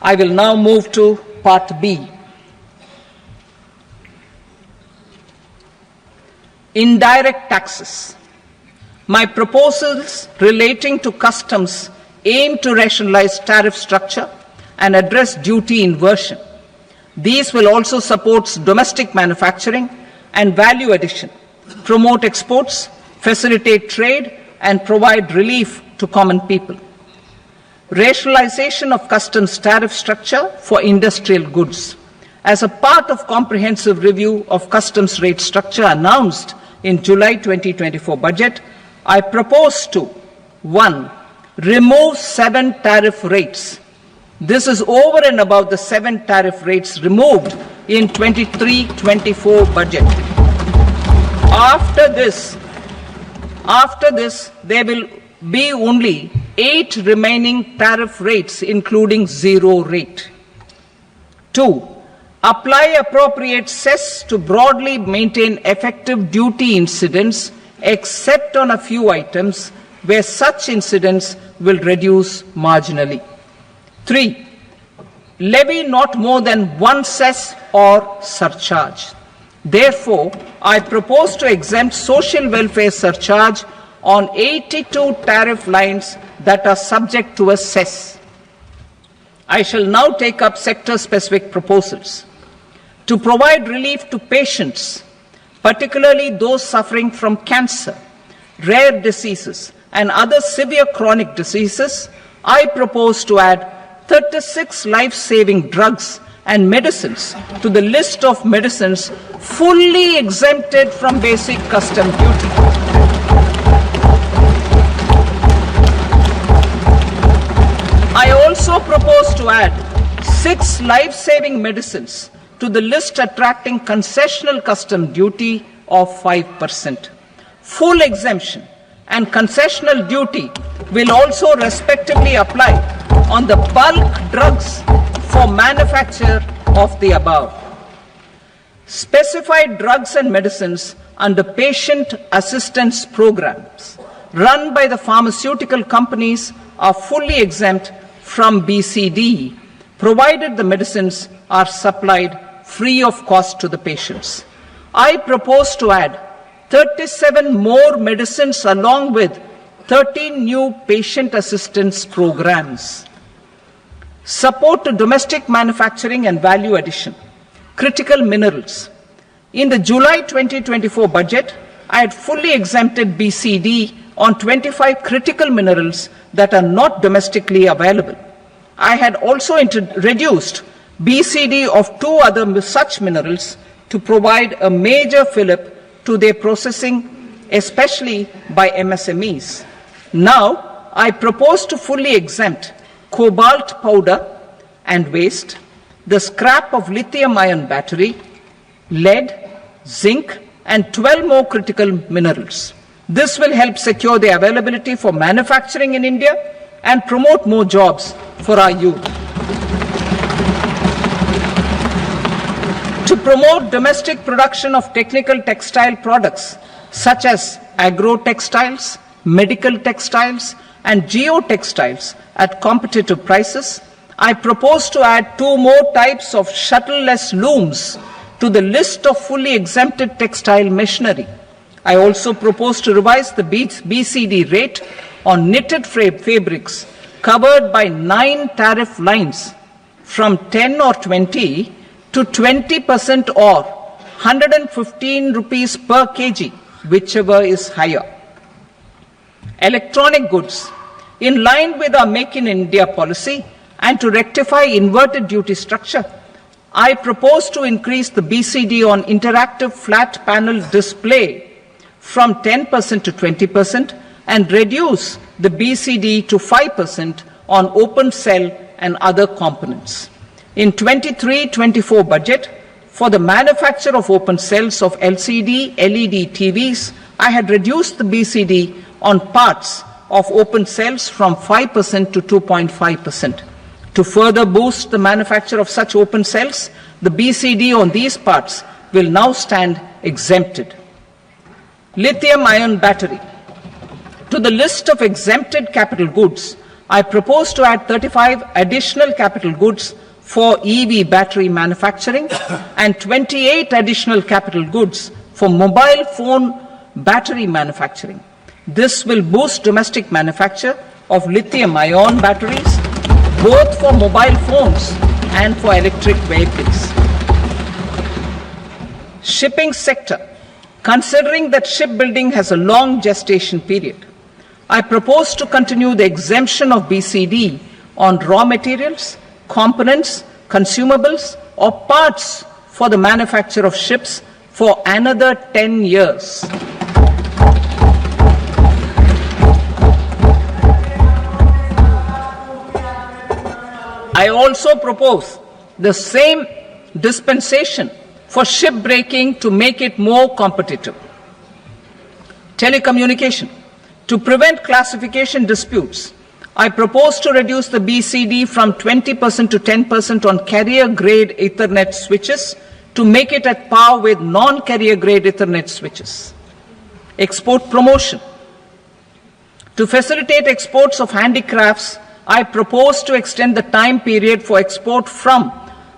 I will now move to Part B. Indirect taxes. My proposals relating to customs aim to rationalize tariff structure and address duty inversion. These will also support domestic manufacturing and value addition, promote exports, facilitate trade, and provide relief to common people. Rationalization of customs tariff structure for industrial goods. As a part of comprehensive review of customs rate structure announced in July 2024 budget, I propose to 1. Remove 7 tariff rates. This is over and above the 7 tariff rates removed in 23-24 budget. After this, there will be only 8 remaining tariff rates, including 0 rate. 2. Apply appropriate cess to broadly maintain effective duty incidence, except on a few items where such incidence will reduce marginally. 3. Levy not more than 1 cess or surcharge. Therefore, I propose to exempt social welfare surcharge on 82 tariff lines that are subject to a cess. I shall now take up sector-specific proposals. To provide relief to patients, particularly those suffering from cancer, rare diseases, and other severe chronic diseases, I propose to add 36 life-saving drugs and medicines to the list of medicines fully exempted from basic custom duty. I also propose to add 6 life-saving medicines to the list attracting concessional custom duty of 5%. Full exemption and concessional duty will also respectively apply on the bulk drugs for manufacture of the above. Specified drugs and medicines under patient assistance programs run by the pharmaceutical companies are fully exempt from BCD, provided the medicines are supplied free of cost to the patients. I propose to add 37 more medicines along with 13 new patient assistance programs. Support to domestic manufacturing and value addition. Critical minerals. In the July 2024 budget, I had fully exempted BCD on 25 critical minerals that are not domestically available. I had also reduced BCD of 2 other such minerals to provide a major fillip to their processing, especially by MSMEs. Now, I propose to fully exempt cobalt powder and waste, the scrap of lithium-ion battery, lead, zinc, and 12 more critical minerals. This will help secure the availability for manufacturing in India and promote more jobs for our youth. To promote domestic production of technical textile products such as agro-textiles, medical textiles, and geotextiles at competitive prices, I propose to add 2 more types of shuttle-less looms to the list of fully exempted textile machinery. I also propose to revise the BCD rate on knitted fabrics covered by 9 tariff lines from 10 or 20 to 20% or 115 rupees per kg, whichever is higher. Electronic goods. In line with our Make in India policy and to rectify inverted duty structure, I propose to increase the BCD on interactive flat panel display from 10% to 20% and reduce the BCD to 5% on open cell and other components. In 23-24 budget, for the manufacture of open cells of LCD, LED TVs, I had reduced the BCD on parts of open cells from 5% to 2.5%. To further boost the manufacture of such open cells, the BCD on these parts will now stand exempted. Lithium-ion battery. To the list of exempted capital goods, I propose to add 35 additional capital goods for EV battery manufacturing and 28 additional capital goods for mobile phone battery manufacturing. This will boost domestic manufacture of lithium-ion batteries, both for mobile phones and for electric vehicles. Shipping sector. Considering that shipbuilding has a long gestation period, I propose to continue the exemption of BCD on raw materials, components, consumables, or parts for the manufacture of ships for another 10 years. I also propose the same dispensation for shipbreaking to make it more competitive. Telecommunication. To prevent classification disputes, I propose to reduce the BCD from 20% to 10% on carrier-grade Ethernet switches to make it at par with non-carrier-grade Ethernet switches. Export promotion. To facilitate exports of handicrafts, I propose to extend the time period for export from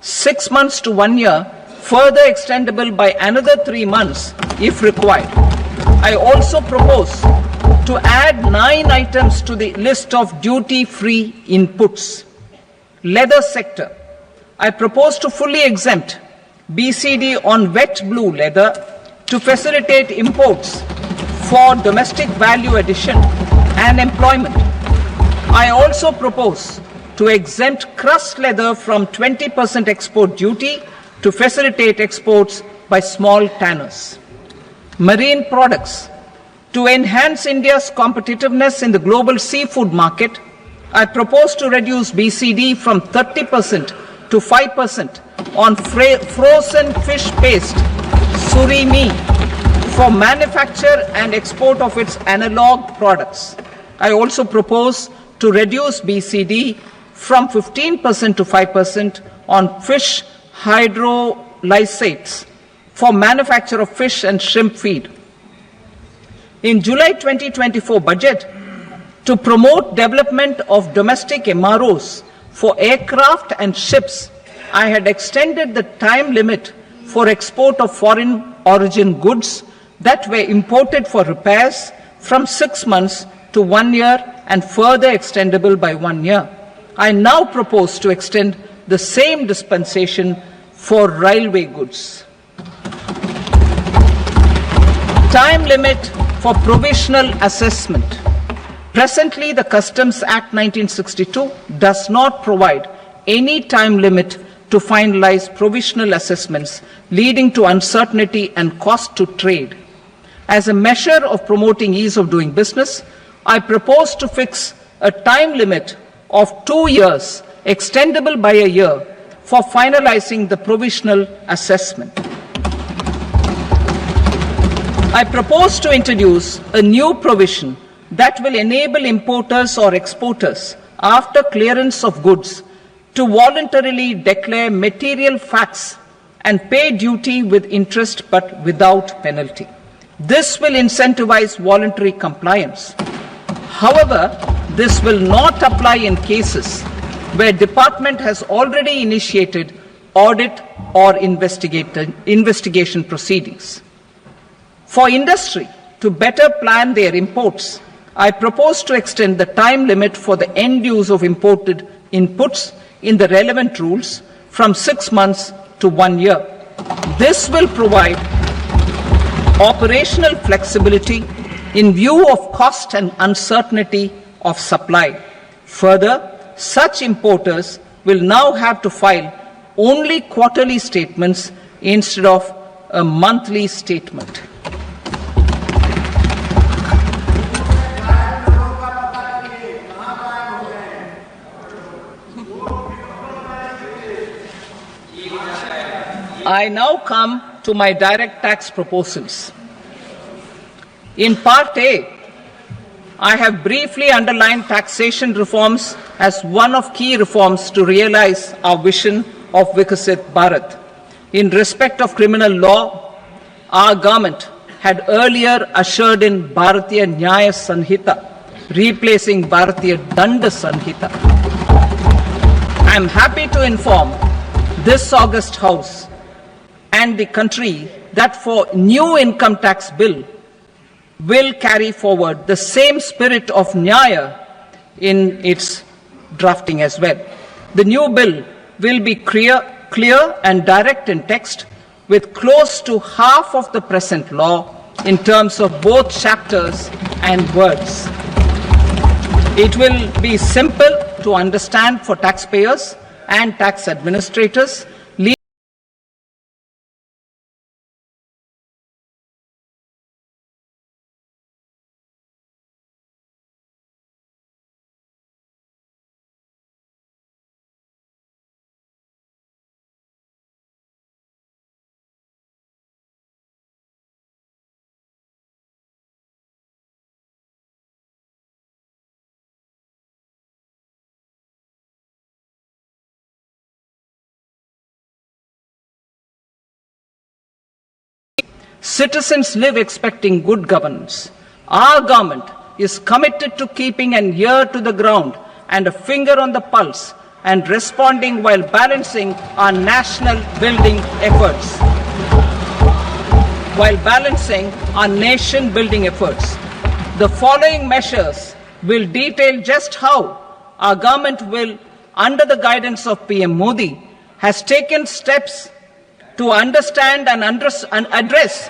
6 months to 1 year, further extendable by another 3 months if required. I also propose to add 9 items to the list of duty-free inputs. Leather sector. I propose to fully exempt BCD on wet blue leather to facilitate imports for domestic value addition and employment. I also propose to exempt crust leather from 20% export duty to facilitate exports by small tanners. Marine products. To enhance India's competitiveness in the global seafood market, I propose to reduce BCD from 30% to 5% on frozen fish paste, surimi, for manufacture and export of its analog products. I also propose to reduce BCD from 15% to 5% on fish hydrolysates for manufacture of fish and shrimp feed. In July 2024 budget, to promote development of domestic MROs for aircraft and ships, I had extended the time limit for export of foreign origin goods that were imported for repairs from 6 months to 1 year and further extendable by 1 year. I now propose to extend the same dispensation for railway goods. Time limit for provisional assessment. Presently, the Customs Act 1962 does not provide any time limit to finalize provisional assessments, leading to uncertainty and cost to trade. As a measure of promoting ease of doing business, I propose to fix a time limit of 2 years, extendable by a year, for finalizing the provisional assessment. I propose to introduce a new provision that will enable importers or exporters, after clearance of goods, to voluntarily declare material facts and pay duty with interest but without penalty. This will incentivize voluntary compliance. However, this will not apply in cases where department has already initiated audit or investigation proceedings. For industry to better plan their imports, I propose to extend the time limit for the end use of imported inputs in the relevant rules from 6 months to 1 year. This will provide operational flexibility in view of cost and uncertainty of supply. Further, such importers will now have to file only quarterly statements instead of a monthly statement. I now come to my direct tax proposals. In Part A, I have briefly underlined taxation reforms as one of key reforms to realize our vision of Vikasit Bharat. In respect of criminal law, our government had earlier ushered in Bharatiya Nyaya Sanhita, replacing Bharatiya Danda Sanhita. I am happy to inform this august House and the country that for new income tax bill will carry forward the same spirit of Nyaya in its drafting as well. The new bill will be clear and direct in text, with close to half of the present law in terms of both chapters and words. It will be simple to understand for taxpayers and tax administrators. Citizens live expecting good governance. Our government is committed to keeping an ear to the ground and a finger on the pulse and responding while balancing our national building efforts. The following measures will detail just how our government will, under the guidance of PM Modi, has taken steps to understand and address.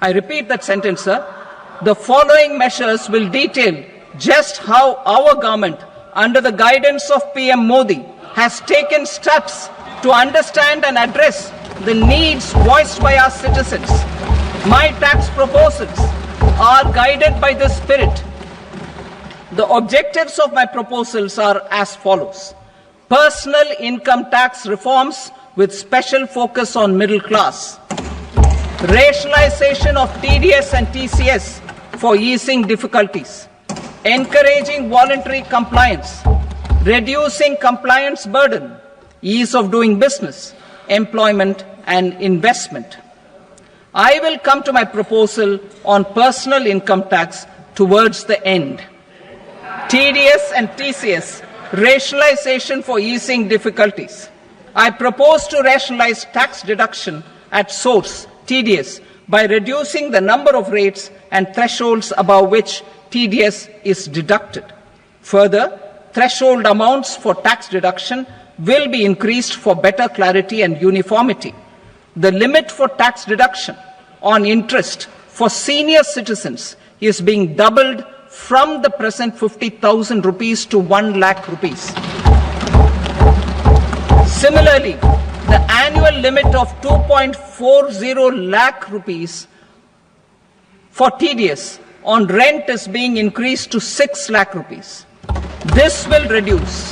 I repeat that sentence, sir. The following measures will detail just how our government, under the guidance of PM Modi, has taken steps to understand and address the needs voiced by our citizens. My tax proposals are guided by this spirit. The objectives of my proposals are as follows. Personal income tax reforms with special focus on middle class. Rationalization of TDS and TCS for easing difficulties. Encouraging voluntary compliance. Reducing compliance burden. Ease of doing business. Employment and investment. I will come to my proposal on personal income tax towards the end. TDS and TCS. Rationalization for easing difficulties. I propose to rationalize tax deduction at source, TDS, by reducing the number of rates and thresholds above which TDS is deducted. Further, threshold amounts for tax deduction will be increased for better clarity and uniformity. The limit for tax deduction on interest for senior citizens is being doubled from the present 50,000 rupees to 1 lakh rupees. Similarly, the annual limit of 2.40 lakh rupees for TDS on rent is being increased to 6 lakh rupees. This will reduce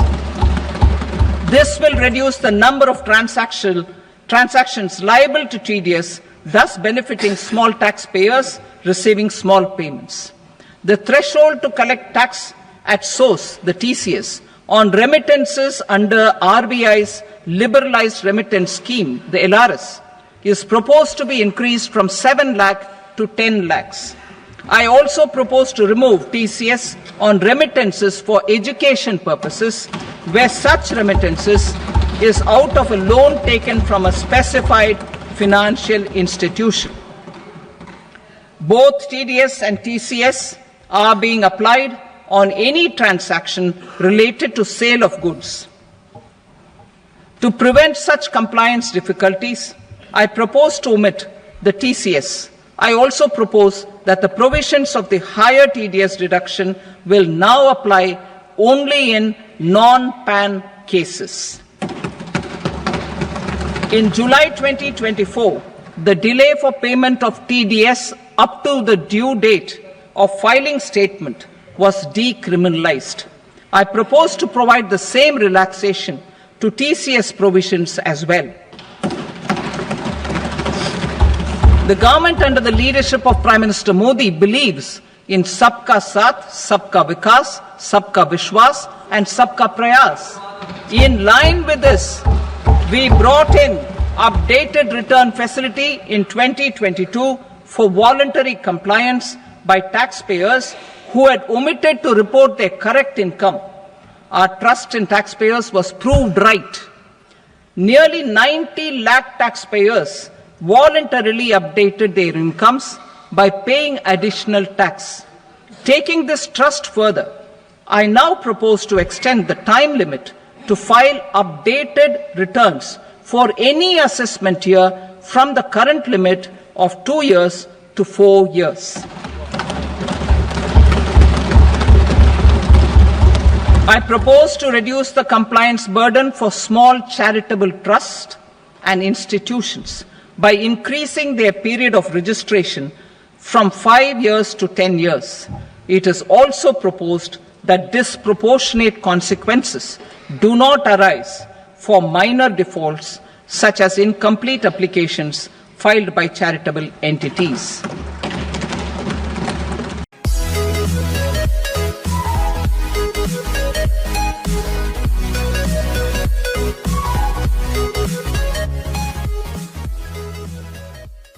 the number of transactions liable to TDS, thus benefiting small taxpayers receiving small payments. The threshold to collect tax at source, the TCS, on remittances under RBI's liberalized remittance scheme, the LRS, is proposed to be increased from 7 lakh to 10 lakhs. I also propose to remove TCS on remittances for education purposes, where such remittances is out of a loan taken from a specified financial institution. Both TDS and TCS are being applied on any transaction related to sale of goods. To prevent such compliance difficulties, I propose to omit the TCS. I also propose that the provisions of the higher TDS deduction will now apply only in non-PAN cases. In July 2024, the delay for payment of TDS up to the due date of filing statement was decriminalized. I propose to provide the same relaxation to TCS provisions as well. The government under the leadership of Prime Minister Modi believes in Sabka Saath, Sabka Vikas, Sabka Vishwas and Sabka Prayas. In line with this, we brought in updated return facility in 2022 for voluntary compliance by taxpayers who had omitted to report their correct income. Our trust in taxpayers was proved right. Nearly 90 lakh taxpayers voluntarily updated their incomes by paying additional tax. Taking this trust further, I now propose to extend the time limit to file updated returns for any assessment year from the current limit of 2 years to 4 years. I propose to reduce the compliance burden for small charitable trusts and institutions by increasing their period of registration from 5 years to 10 years. It is also proposed that disproportionate consequences do not arise for minor defaults such as incomplete applications filed by charitable entities.